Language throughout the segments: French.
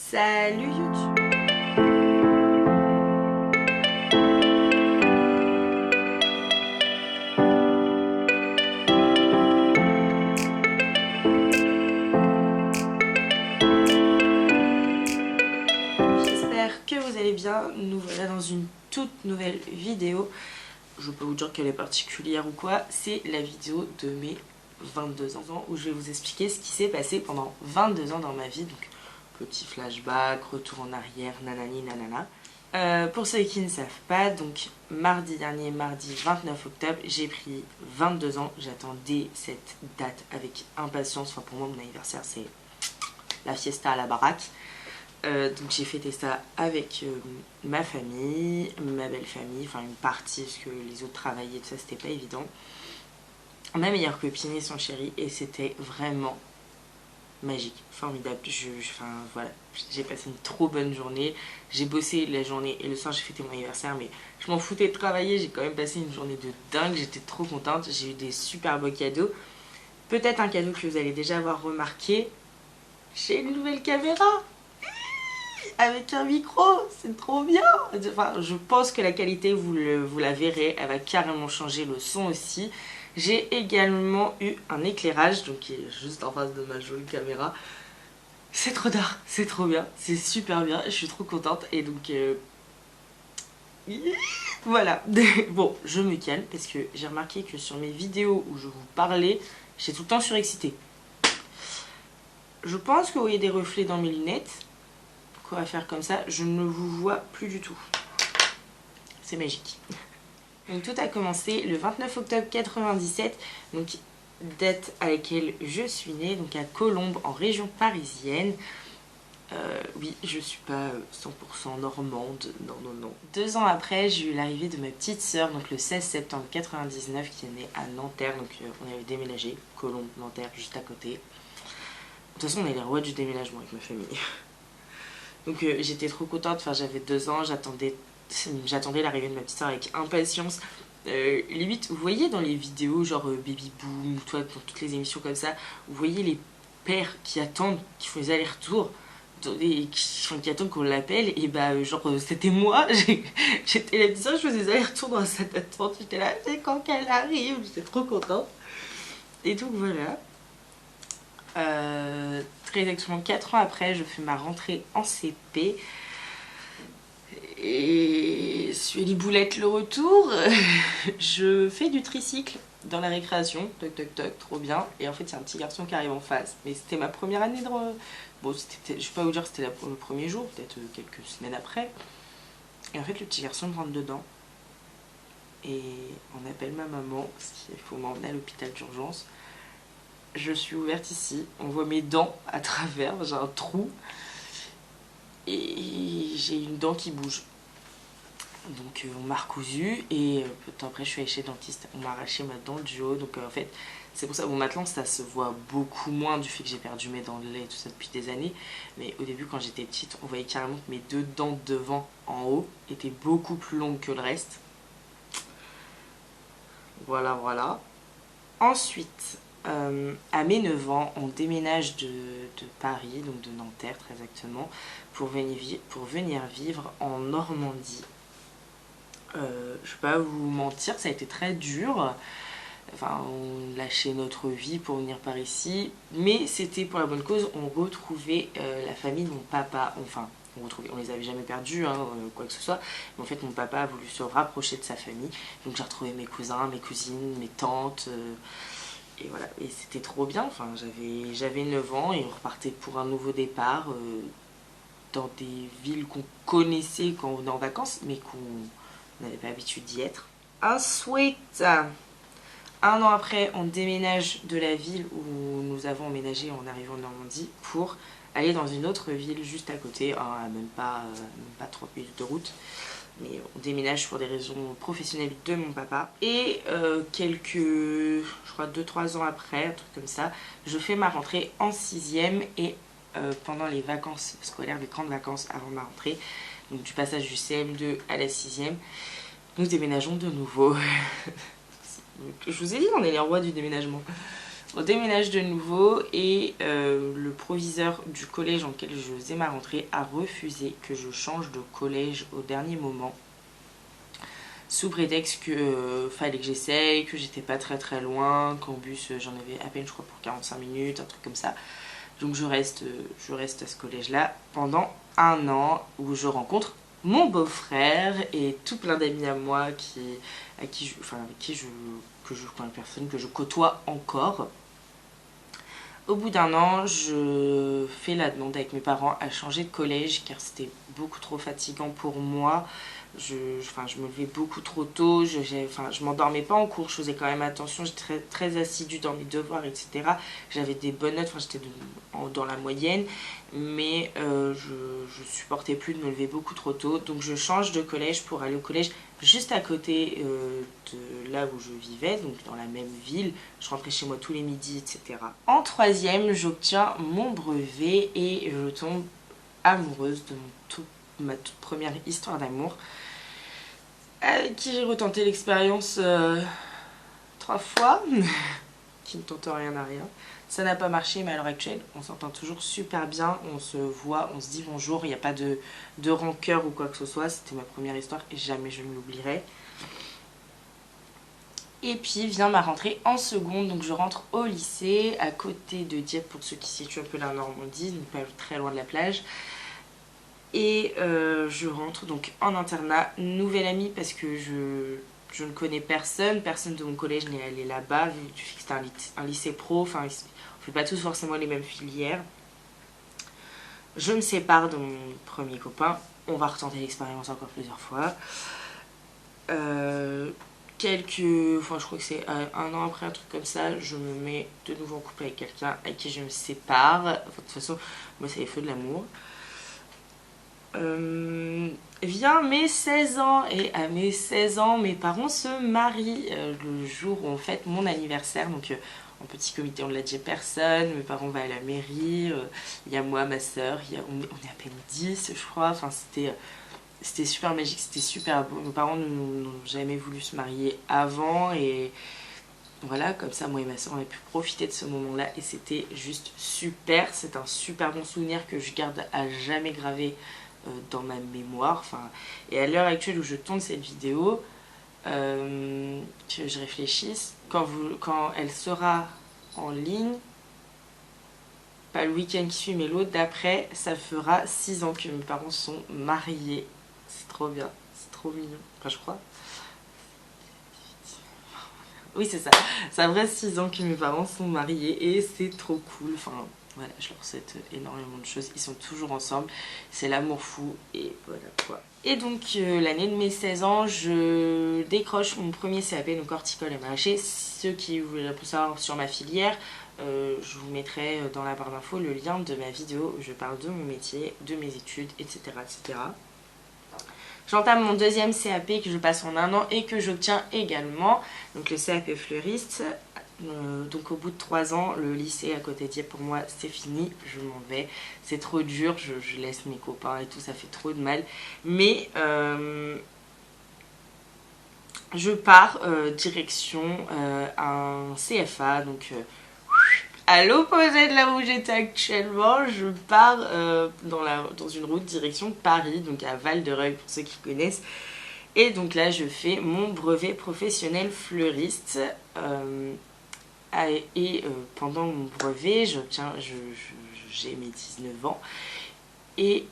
Salut YouTube. J'espère que vous allez bien. Nous voilà dans une toute nouvelle vidéo. Je peux vous dire qu'elle est particulière ou quoi. C'est la vidéo de mes 22 ans où je vais vous expliquer ce qui s'est passé pendant 22 ans dans ma vie. Donc petit flashback, retour en arrière, nanani nanana. Pour ceux qui ne savent pas, donc mardi dernier, mardi 29 octobre, j'ai pris 22 ans. J'attendais cette date avec impatience. Enfin pour moi mon anniversaire c'est la fiesta à la baraque. Donc j'ai fêté ça avec ma famille, ma belle famille, enfin une partie parce que les autres travaillaient, tout ça c'était pas évident. Ma meilleure copine et son chéri, et c'était vraiment magique, formidable. Enfin voilà, j'ai passé une trop bonne journée. J'ai bossé la journée et le soir j'ai fêté mon anniversaire, mais je m'en foutais de travailler. J'ai quand même passé une journée de dingue, j'étais trop contente. J'ai eu des super beaux cadeaux. Peut-être un cadeau que vous allez déjà avoir remarqué, j'ai une nouvelle caméra avec un micro, c'est trop bien. Enfin, je pense que la qualité, vous la verrez, elle va carrément changer, le son aussi. J'ai également eu un éclairage, donc qui est juste en face de ma jolie caméra. C'est trop tard, c'est trop bien, c'est super bien, je suis trop contente. Et donc, voilà. Bon, je me calme parce que j'ai remarqué que sur mes vidéos où je vous parlais, j'étais tout le temps surexcitée. Je pense que vous voyez des reflets dans mes lunettes. Quoi à faire comme ça, je ne vous vois plus du tout. C'est magique. Donc tout a commencé le 29 octobre 97, donc date à laquelle je suis née, donc à Colombes en région parisienne. Oui, je suis pas 100% normande, non non non. 2 ans après, j'ai eu l'arrivée de ma petite sœur, donc le 16 septembre 99, qui est née à Nanterre, donc on avait déménagé, Colombes, Nanterre, juste à côté. De toute façon, on est les rois du déménagement avec ma famille. Donc j'étais trop contente, enfin j'avais 2 ans, j'attendais l'arrivée de ma petite soeur avec impatience. Limite, vous voyez dans les vidéos genre Baby Boom, toi, dans toutes les émissions comme ça, vous voyez les pères qui attendent, qui font les allers-retours, et qui attendent qu'on l'appelle, et bah genre c'était moi, j'étais la petite soeur, je faisais des allers-retours dans sa d'attente, j'étais là, c'est quand qu'elle arrive, j'étais trop contente. Et donc voilà. Très exactement 4 ans après, je fais ma rentrée en CP. Et Sueli Boulette le retour. Je fais du tricycle dans la récréation. Toc toc toc, trop bien. Et en fait, il y a un petit garçon qui arrive en face. Mais c'était ma première année de. Bon, je vais pas vous dire que c'était le premier jour, peut-être quelques semaines après. Et en fait, le petit garçon me rentre dedans. Et on appelle ma maman, parce qu'il faut m'emmener à l'hôpital d'urgence. Je suis ouverte ici, on voit mes dents à travers, j'ai un trou et j'ai une dent qui bouge. Donc on m'a recousu et peu de temps après je suis allée chez le dentiste, on m'a arraché ma dent du haut. Donc en fait c'est pour ça, bon maintenant ça se voit beaucoup moins du fait que j'ai perdu mes dents de lait et tout ça depuis des années. Mais au début quand j'étais petite, on voyait carrément que mes 2 dents devant en haut étaient beaucoup plus longues que le reste. Voilà voilà. Ensuite, à mes 9 ans, on déménage de Paris, donc de Nanterre très exactement, pour venir vivre en Normandie. Je vais pas vous mentir, ça a été très dur. Enfin, on lâchait notre vie pour venir par ici, mais c'était pour la bonne cause. On retrouvait la famille de mon papa. Enfin, on les avait jamais perdus, hein, quoi que ce soit. Mais en fait, mon papa a voulu se rapprocher de sa famille. Donc j'ai retrouvé mes cousins, mes cousines, mes tantes. Et voilà, et c'était trop bien. Enfin, j'avais 9 ans et on repartait pour un nouveau départ dans des villes qu'on connaissait quand on venait en vacances, mais qu'on n'avait pas l'habitude d'y être. Ensuite, 1 an après, on déménage de la ville où nous avons emménagé en arrivant en Normandie pour aller dans une autre ville juste à côté, à même pas 30 minutes de route. Mais on déménage pour des raisons professionnelles de mon papa. Et je crois 2-3 ans après, un truc comme ça, je fais ma rentrée en 6e et pendant les vacances scolaires, les grandes vacances avant ma rentrée, donc du passage du CM2 à la 6e, nous déménageons de nouveau. Je vous ai dit, on est les rois du déménagement. On déménage de nouveau et le proviseur du collège dans lequel je faisais ma rentrée a refusé que je change de collège au dernier moment. Sous prétexte que fallait que j'essaye, que j'étais pas très loin, qu'en bus j'en avais à peine je crois pour 45 minutes, un truc comme ça. Donc je reste à ce collège-là pendant un an où je rencontre mon beau-frère et tout plein d'amis à moi personnes que je côtoie encore. Au bout d'un an, je fais la demande avec mes parents à changer de collège car c'était beaucoup trop fatigant pour moi. Je me levais beaucoup trop tôt, je m'endormais pas en cours, je faisais quand même attention, j'étais très assidue dans mes devoirs, etc. J'avais des bonnes notes, j'étais dans la moyenne, mais je supportais plus de me lever beaucoup trop tôt. Donc je change de collège pour aller au collège juste à côté de là où je vivais, donc dans la même ville. Je rentrais chez moi tous les midis, etc. En troisième, j'obtiens mon brevet et je tombe amoureuse de ma toute première histoire d'amour, avec qui j'ai retenté l'expérience 3 fois, qui ne tente rien à rien. Ça n'a pas marché, mais à l'heure actuelle, on s'entend toujours super bien, on se voit, on se dit bonjour, il n'y a pas de rancœur ou quoi que ce soit. C'était ma première histoire et jamais je ne l'oublierai. Et puis vient ma rentrée en seconde, donc je rentre au lycée, à côté de Dieppe, pour ceux qui situent un peu la Normandie, donc pas très loin de la plage. Et je rentre donc en internat, nouvelle amie parce que je ne connais personne de mon collège n'est allé là-bas, vu que c'était un lycée pro, enfin on fait pas tous forcément les mêmes filières. Je me sépare de mon premier copain, on va retenter l'expérience encore plusieurs fois. Je crois que c'est un an après, un truc comme ça, je me mets de nouveau en couple avec quelqu'un avec qui je me sépare. Enfin, de toute façon, moi c'est les feux de l'amour. Vient mes 16 ans et à mes 16 ans mes parents se marient le jour où on fête mon anniversaire, donc en petit comité on ne l'a dit à personne, mes parents vont à la mairie, il y a moi, ma soeur, on est à peine 10 je crois, enfin c'était super magique, c'était super beau. Mes parents n'ont jamais voulu se marier avant et voilà, comme ça moi et ma soeur on a pu profiter de ce moment là et c'était juste super. C'est un super bon souvenir que je garde à jamais gravé dans ma mémoire. Et à l'heure actuelle où je tourne cette vidéo, que je réfléchisse, quand elle sera en ligne, pas le week-end qui suit mais l'autre d'après, ça fera 6 ans que mes parents sont mariés. C'est trop bien, c'est trop mignon, enfin je crois. Oui c'est ça, ça ferait 6 ans que mes parents sont mariés et c'est trop cool, enfin voilà, je leur souhaite énormément de choses, ils sont toujours ensemble, c'est l'amour fou et voilà quoi. Et donc l'année de mes 16 ans, je décroche mon premier CAP, donc horticole et maraîcher. Ceux qui voulaient plus savoir sur ma filière, je vous mettrai dans la barre d'infos le lien de ma vidéo où je parle de mon métier, de mes études, etc. etc. J'entame mon deuxième CAP que je passe en un an et que j'obtiens également, donc le CAP fleuriste. Donc au bout de 3 ans, le lycée à côté de Dieppe pour moi c'est fini, je m'en vais, c'est trop dur, je laisse mes copains et tout, ça fait trop de mal. Mais je pars direction un CFA, donc à l'opposé de là où j'étais actuellement, je pars dans une route direction Paris, donc à Val-de-Reuil pour ceux qui connaissent. Et donc là je fais mon brevet professionnel fleuriste. Pendant mon brevet, j'ai mes 19 ans. Et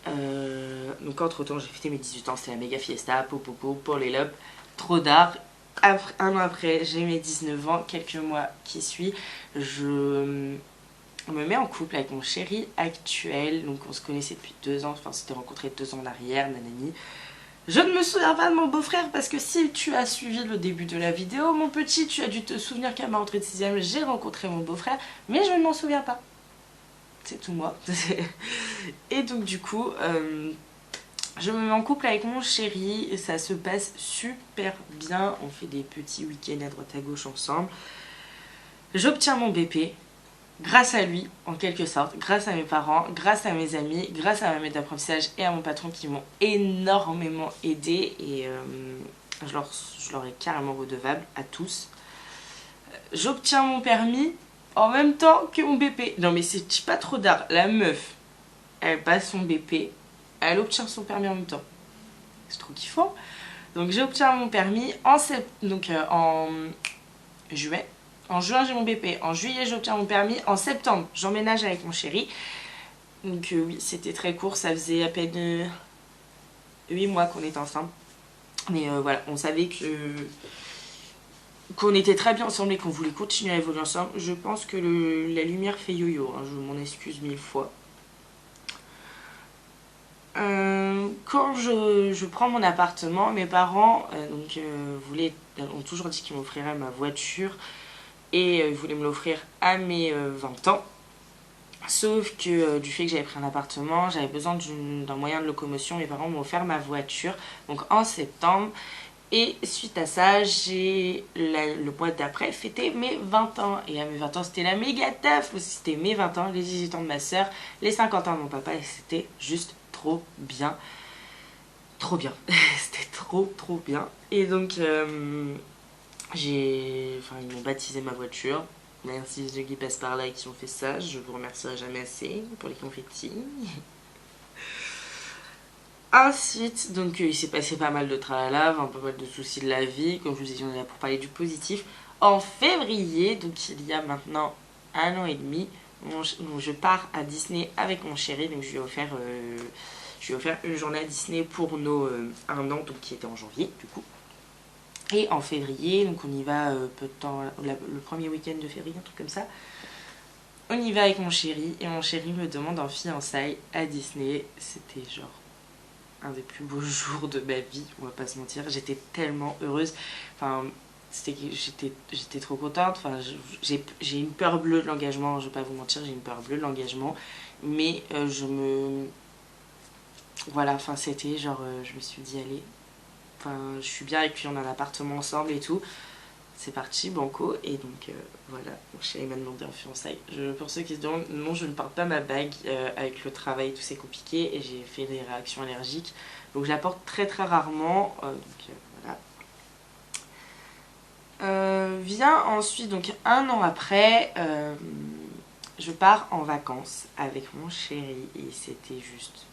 donc entre temps j'ai fêté mes 18 ans, c'était la méga fiesta, popopo, pour les lobes, trop d'art. Un an après, j'ai mes 19 ans, quelques mois qui suivent, je me mets en couple avec mon chéri actuel. Donc on se connaissait depuis 2 ans, enfin on s'était rencontrés 2 ans en arrière, nanani. Je ne me souviens pas de mon beau-frère parce que si tu as suivi le début de la vidéo, mon petit, tu as dû te souvenir qu'à ma rentrée de 6ème, j'ai rencontré mon beau-frère, mais je ne m'en souviens pas. C'est tout moi. Et donc du coup, je me mets en couple avec mon chéri, et ça se passe super bien, on fait des petits week-ends à droite à gauche ensemble. J'obtiens mon BP. Grâce à lui, en quelque sorte, grâce à mes parents, grâce à mes amis, grâce à ma maître d'apprentissage et à mon patron qui m'ont énormément aidé et je leur ai carrément redevable à tous. J'obtiens mon permis en même temps que mon BP. Non mais c'est pas trop d'art. La meuf, elle passe son BP, elle obtient son permis en même temps. C'est trop kiffant. Donc j'obtiens mon permis en juillet. En juin j'ai mon BP. En juillet j'obtiens mon permis. En septembre j'emménage avec mon chéri. Donc oui, c'était très court. Ça faisait à peine 8 mois qu'on était ensemble. Mais voilà, on savait qu'on était très bien ensemble et qu'on voulait continuer à évoluer ensemble. Je pense que la lumière fait yo-yo, hein, je m'en excuse 1000 fois. Quand je prends mon appartement, mes parents ont toujours dit qu'ils m'offriraient ma voiture et ils voulaient me l'offrir à mes 20 ans. Sauf que du fait que j'avais pris un appartement, j'avais besoin d'un moyen de locomotion. Mes parents m'ont offert ma voiture, donc en septembre. Et suite à ça, j'ai le mois d'après fêté mes 20 ans. Et à mes 20 ans, c'était la méga teuf. C'était mes 20 ans, les 18 ans de ma soeur, les 50 ans de mon papa. Et c'était juste trop bien. Trop bien. C'était trop bien. Et donc, ils m'ont baptisé ma voiture. Merci ceux qui passent par là et qui ont fait ça. Je vous remercierai jamais assez pour les confettis. Ensuite, donc il s'est passé pas mal de tralala, pas mal de soucis de la vie. Comme je vous ai dit, on est là pour parler du positif. En février, donc il y a maintenant 1 an et demi, je pars à Disney avec mon chéri. Donc je lui ai offert une journée à Disney pour nos 1 an, donc qui était en janvier du coup. Et en février, donc on y va peu de temps, le premier week-end de février, un truc comme ça. On y va avec mon chéri et mon chéri me demande en fiançailles à Disney. C'était genre un des plus beaux jours de ma vie, on va pas se mentir. J'étais tellement heureuse. Enfin, j'étais trop contente. Enfin, j'ai une peur bleue de l'engagement, je vais pas vous mentir, j'ai une peur bleue de l'engagement. Mais voilà, enfin c'était genre, je me suis dit allez, enfin je suis bien avec lui, on a un appartement ensemble et tout. C'est parti, banco, et donc voilà, mon chéri m'a demandé en fiançailles. Pour ceux qui se demandent, non, je ne porte pas ma bague, avec le travail, tout c'est compliqué, et j'ai fait des réactions allergiques, donc je la porte très rarement, voilà. Vient ensuite, donc 1 an après, je pars en vacances avec mon chéri, et c'était juste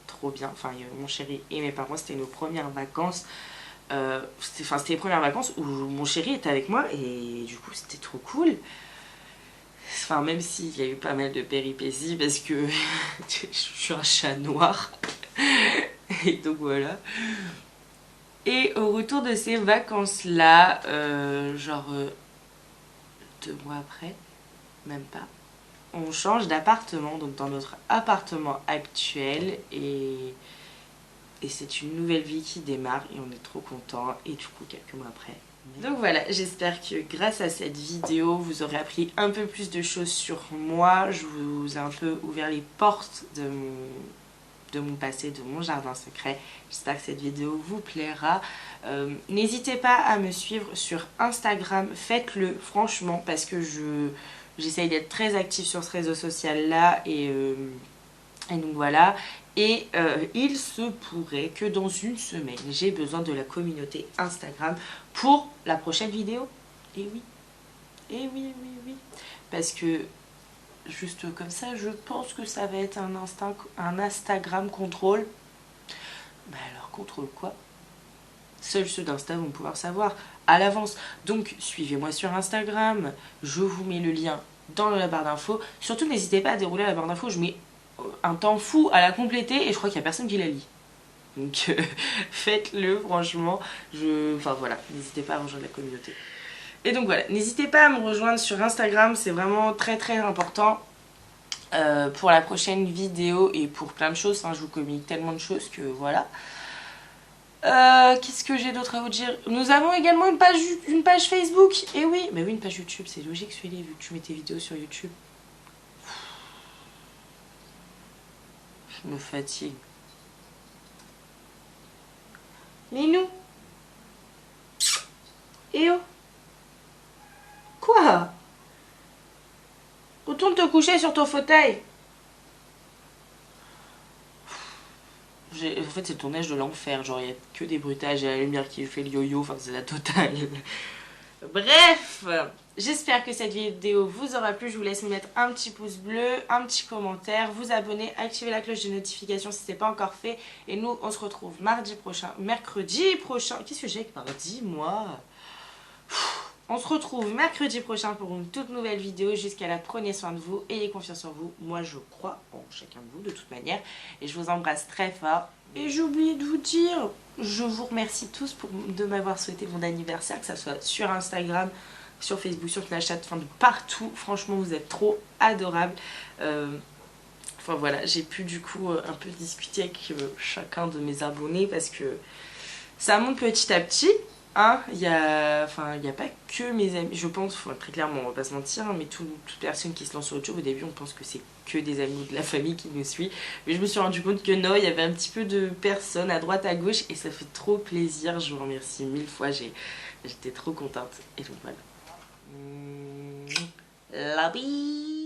trop bien. Enfin, mon chéri et mes parents, c'était nos premières vacances. C'était les premières vacances où mon chéri était avec moi et du coup c'était trop cool. Enfin, même s'il y a eu pas mal de péripéties parce que je suis un chat noir. Et donc voilà. Et au retour de ces vacances-là, 2 mois après, même pas, on change d'appartement, donc dans notre appartement actuel, et c'est une nouvelle vie qui démarre et on est trop content. Et du coup, quelques mois après. Donc voilà, j'espère que grâce à cette vidéo, vous aurez appris un peu plus de choses sur moi. Je vous ai un peu ouvert les portes de mon passé, de mon jardin secret. J'espère que cette vidéo vous plaira. N'hésitez pas à me suivre sur Instagram, faites-le franchement, parce que j'essaye d'être très active sur ce réseau social là, et donc voilà. Et il se pourrait que dans une semaine, j'ai besoin de la communauté Instagram pour la prochaine vidéo. Et oui, et oui, oui, oui. Parce que, juste comme ça, je pense que ça va être un Instagram contrôle. Bah alors, contrôle quoi? Seuls ceux d'Insta vont pouvoir savoir à l'avance. Donc, suivez-moi sur Instagram. Je vous mets le lien dans la barre d'infos. Surtout, n'hésitez pas à dérouler la barre d'infos. Je mets un temps fou à la compléter et je crois qu'il n'y a personne qui la lit. Donc faites-le franchement. Enfin voilà, n'hésitez pas à rejoindre la communauté. Et donc voilà, n'hésitez pas à me rejoindre sur Instagram, c'est vraiment très important pour la prochaine vidéo et pour plein de choses. Hein, je vous communique tellement de choses que voilà. Qu'est-ce que j'ai d'autre à vous dire? Nous avons également une page Facebook. Et oui, mais oui, une page YouTube, c'est logique, Sueli, vu que tu mets tes vidéos sur YouTube. Je me fatigue. Linou. Eh oh. Quoi? Retourne te coucher sur ton fauteuil. En fait, c'est le tournage de l'enfer. Genre, il n'y a que des bruitages et la lumière qui fait le yo-yo. Enfin, c'est la totale. Bref, j'espère que cette vidéo vous aura plu. Je vous laisse me mettre un petit pouce bleu, un petit commentaire, vous abonner, activer la cloche de notification si ce n'est pas encore fait. Et nous, on se retrouve mercredi prochain. Qu'est-ce que j'ai avec mardi, moi? On se retrouve mercredi prochain pour une toute nouvelle vidéo. Jusqu'à là, prenez soin de vous, ayez confiance en vous. Moi, je crois en chacun de vous de toute manière. Et je vous embrasse très fort. Et j'ai oublié de vous dire, je vous remercie tous de m'avoir souhaité mon anniversaire, que ce soit sur Instagram, sur Facebook, sur Snapchat, enfin de partout. Franchement, vous êtes trop adorables. Enfin voilà, j'ai pu du coup un peu discuter avec chacun de mes abonnés parce que ça monte petit à petit. Hein, il y a pas que mes amis, je pense, très clairement, on va pas se mentir, hein, mais toute personne qui se lance sur YouTube, au début on pense que c'est que des amis ou de la famille qui nous suit, mais je me suis rendu compte que non, il y avait un petit peu de personnes à droite à gauche et ça fait trop plaisir, je vous remercie 1000 fois, j'étais trop contente et donc voilà. La bise.